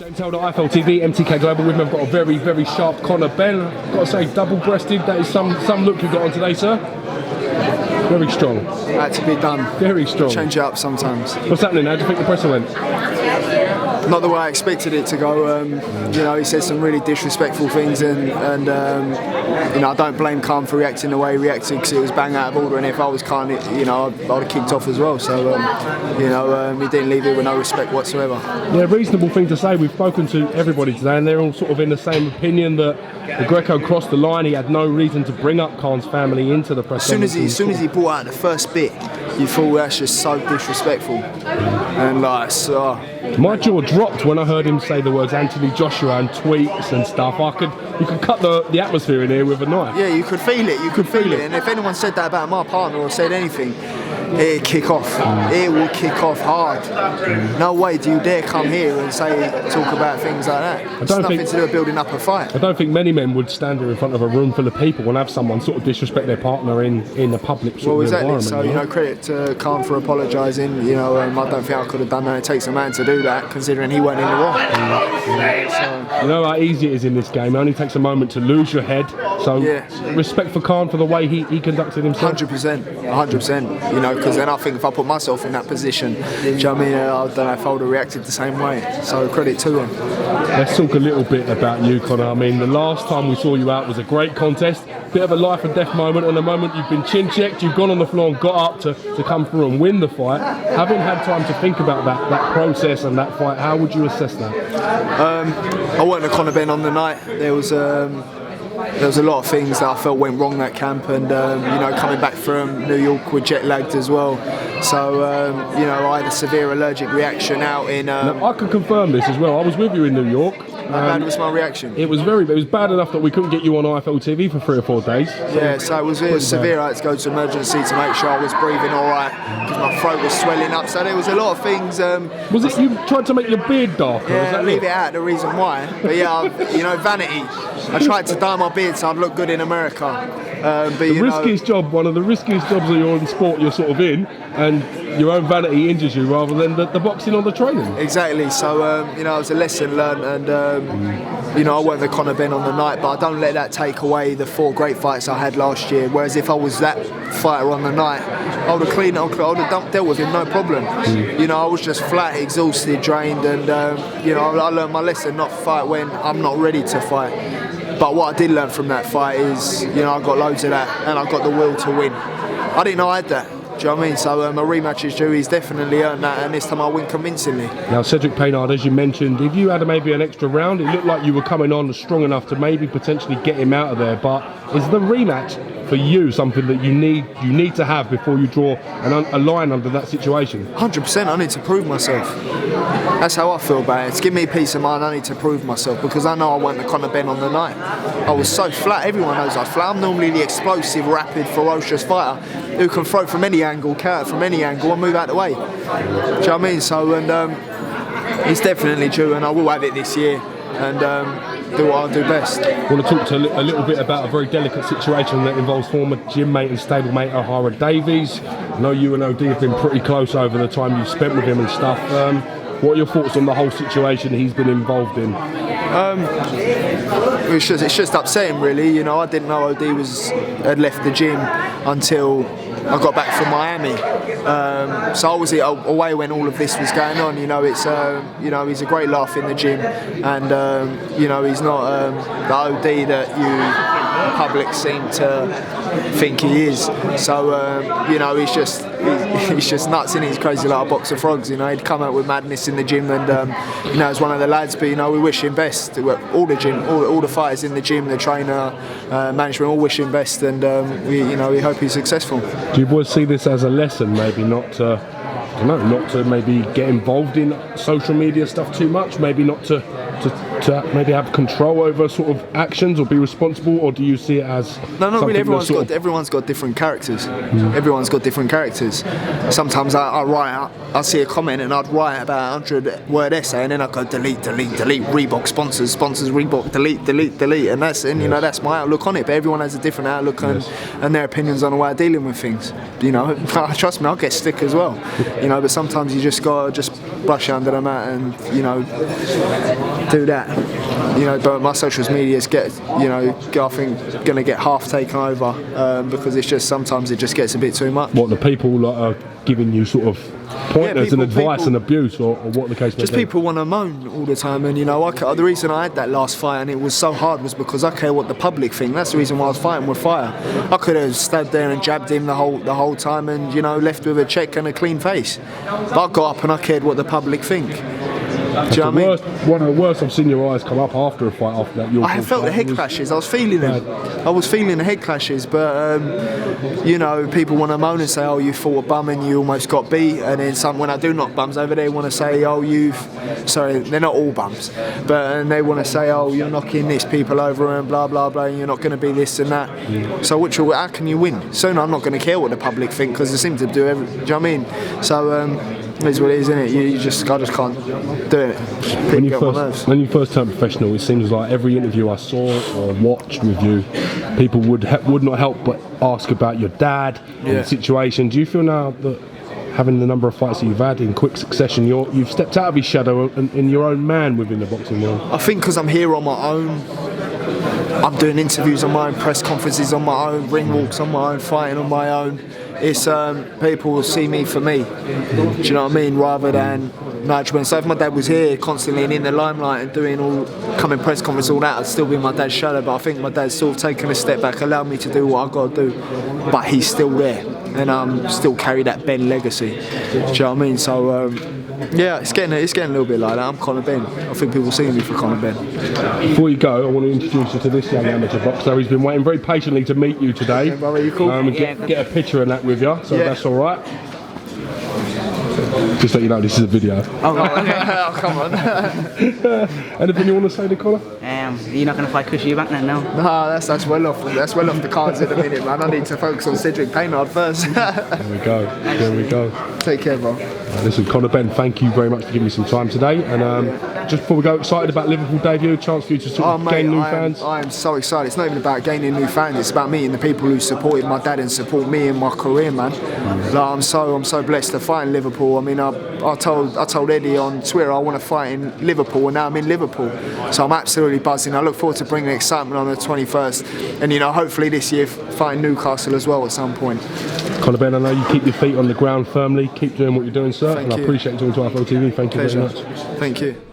James Helder, IFL TV, MTK Global. With me, I've got a very, very sharp Conor Benn. Got to say, double-breasted. That is some look you've got on today, sir. Very strong. Had to be done. Very strong. Change it up sometimes. What's happening now? Do you think the presser went? Not the way I expected it to go. You know, he said some really disrespectful things, and you know, I don't blame Khan for reacting the way he reacted because it was bang out of order. And if I was Khan, you know, I'd have kicked off as well. So you know, he didn't leave it with no respect whatsoever. Yeah, reasonable thing to say. We've spoken to everybody today, and they're all sort of in the same opinion that the Greco crossed the line. He had no reason to bring up Khan's family into the press. As soon as he brought out the first bit, you thought that's just so disrespectful, and like so. My jaw dropped when I heard him say the words Anthony Joshua and tweets and stuff. You could cut the atmosphere in here with a knife. Yeah, you could feel it. You could feel it. And if anyone said that about my partner or said anything, it'd kick off. It will kick off hard. No way do you dare come here and talk about things like that. It's nothing to do with building up a fight. I don't think many men would stand here in front of a room full of people and have someone sort of disrespect their partner in a public sort of environment. So, you know, credit to Khan for apologising. You know, I don't think I could have done that. It takes a man to do that, considering he weren't in the wrong. You know how easy it is in this game. It only takes a moment to lose your head. So, respect for Khan for the way he conducted himself. 100%. You know, because then I think if I put myself in that position, do you know what I mean? I don't know if I would have reacted the same way. So credit to him. Let's talk a little bit about you, Conor. I mean, the last time we saw you out was a great contest, bit of a life and death moment, and the moment you've been chin checked, you've gone on the floor and got up to come through and win the fight. Having had time to think about that process and that fight, how would you assess that? I weren't a Conor Benn on the night. There was a lot of things that I felt went wrong that camp, and you know, coming back from New York with jet lagged as well. So you know, I had a severe allergic reaction out in. Now, I can confirm this as well. I was with you in New York. How bad was my reaction? It was bad enough that we couldn't get you on IFL TV for 3 or 4 days. Yeah, so it was severe. I had to go to emergency to make sure I was breathing all right because my throat was swelling up. So there was a lot of things. Was it you tried to make your beard darker? Yeah, leave it out. The reason why. But yeah, you know, vanity. I tried to dye my beard so I'd look good in America. But one of the riskiest jobs that you're in sport you're sort of in, and your own vanity injures you rather than the boxing or the training. Exactly. So you know, it was a lesson learned, and you know, I weren't the Conor Benn on the night, but I don't let that take away the 4 great fights I had last year. Whereas if I was that fighter on the night, I would have cleaned it. I would have dealt with him, no problem. You know, I was just flat, exhausted, drained, and you know, I learned my lesson: not fight when I'm not ready to fight. But what I did learn from that fight is, you know, I got loads of that, and I got the will to win. I didn't know I had that. Do you know what I mean? So a rematch is due. He's definitely earned that, and this time I win convincingly. Now, Cedrick Peynaud, as you mentioned, if you had maybe an extra round, it looked like you were coming on strong enough to maybe potentially get him out of there. But is the rematch for you something that you need to have before you draw a line under that situation? 100%. I need to prove myself. That's how I feel about it. It's giving me peace of mind. I need to prove myself because I know I weren't the Conor Benn on the night. I was so flat. Everyone knows I was flat. I'm normally the explosive, rapid, ferocious fighter who can throw from any angle, counter from any angle, and move out the way. Do you know what I mean? So, it's definitely true, and I will have it this year, and do what I'll do best. I want to talk to a little bit about a very delicate situation that involves former gym mate and stablemate Ohara Davies. I know you and OD have been pretty close over the time you've spent with him and stuff. What are your thoughts on the whole situation he's been involved in? It's just upsetting, really. You know, I didn't know OD had left the gym until I got back from Miami. So I was away when all of this was going on. You know, it's you know, he's a great laugh in the gym, and you know, he's not the OD that the public seem to think he is. So you know, he's just nuts, and he's crazy like a box of frogs. You know, he'd come out with madness in the gym, and you know, as one of the lads. But you know, we wish him best. All the gym, all the fighters in the gym, the trainer, management, all wish him best, and we hope he's successful. Do you boys see this as a lesson, maybe not to maybe get involved in social media stuff too much, maybe not to to maybe have control over sort of actions or be responsible, or do you see it as no, not really. something Everyone's got different characters. Everyone's got different characters. Sometimes I see a comment and I'd write about a 100-word essay, and then I go delete, Reebok sponsors, Reebok, delete, and that's my outlook on it. But everyone has a different outlook and their opinions on the way of dealing with things. You know, trust me, I'll get stick as well. You know, but sometimes you just gotta just brush it under the mat and do that. You know, but my social medias I think gonna get half taken over because it's just sometimes it just gets a bit too much. What, the people that are giving you sort of pointers and advice and abuse, or what the case may be? Just people want to moan all the time, and the reason I had that last fight and it was so hard was because I care what the public think. That's the reason why I was fighting with fire. I could have stood there and jabbed him the whole time and left with a check and a clean face, but I got up and I cared what the public think. Do you know what I mean? One of the worst I've seen your eyes come up after a fight after that. I felt the head clashes. I was feeling them. I was feeling the head clashes, but people want to moan and say, "Oh, you fought a bum and you almost got beat." And then when I do knock bums over there, want to say, "Oh, they're not all bums, and they want to say, "Oh, you're knocking this people over and blah blah blah, and you're not going to be this and that." So how can you win? Soon I'm not going to care what the public think because they seem to do everything. Do you know what I mean? So. It is what it is, isn't it? I just can't do it. When you first turned professional, it seems like every interview I saw or watched with you, people would not help but ask about your dad and the situation. Do you feel now that having the number of fights that you've had in quick succession, you've stepped out of his shadow and your own man within the boxing world? I think because I'm here on my own, I'm doing interviews on my own, press conferences on my own, ring walks on my own, fighting on my own. It's people will see me for me. Do you know what I mean? Rather than management. So if my dad was here constantly and in the limelight and coming press conference, all that, I'd still be in my dad's shadow. But I think my dad's sort of taken a step back, allowed me to do what I've got to do. But he's still there, and still carry that Benn legacy. Do you know what I mean? So it's getting a little bit like that. I'm Conor Benn. I think people see me for Conor Benn. Before you go, I want to introduce you to this young amateur boxer. He's been waiting very patiently to meet you today. Yeah, brother, you cool? Get a picture of that with you, so that's all right. Just let you know, this is a video. Oh, okay. Oh, come on. Anything you want to say to Conor? You're not going to fight Cushy back then, no? No, that's well off the cards in a minute, man. I need to focus on Cedrick Peynaud first. There we go. Take care, bro. Listen, Conor Benn, thank you very much for giving me some time today. And just before we go, excited about Liverpool debut, chance for you to sort of gain new fans? I am so excited. It's not even about gaining new fans. It's about meeting the people who supported my dad and support me in my career, man. I'm so blessed to fight in Liverpool. I mean, I told Eddie on Twitter I want to fight in Liverpool, and now I'm in Liverpool. So I'm absolutely buzzing. I look forward to bringing excitement on the 21st, and hopefully this year fighting Newcastle as well at some point. Conor Benn, I know you keep your feet on the ground firmly. Keep doing what you're doing, sir. Thank you. I appreciate you talking to IFL TV. Thank you very much. Thank you.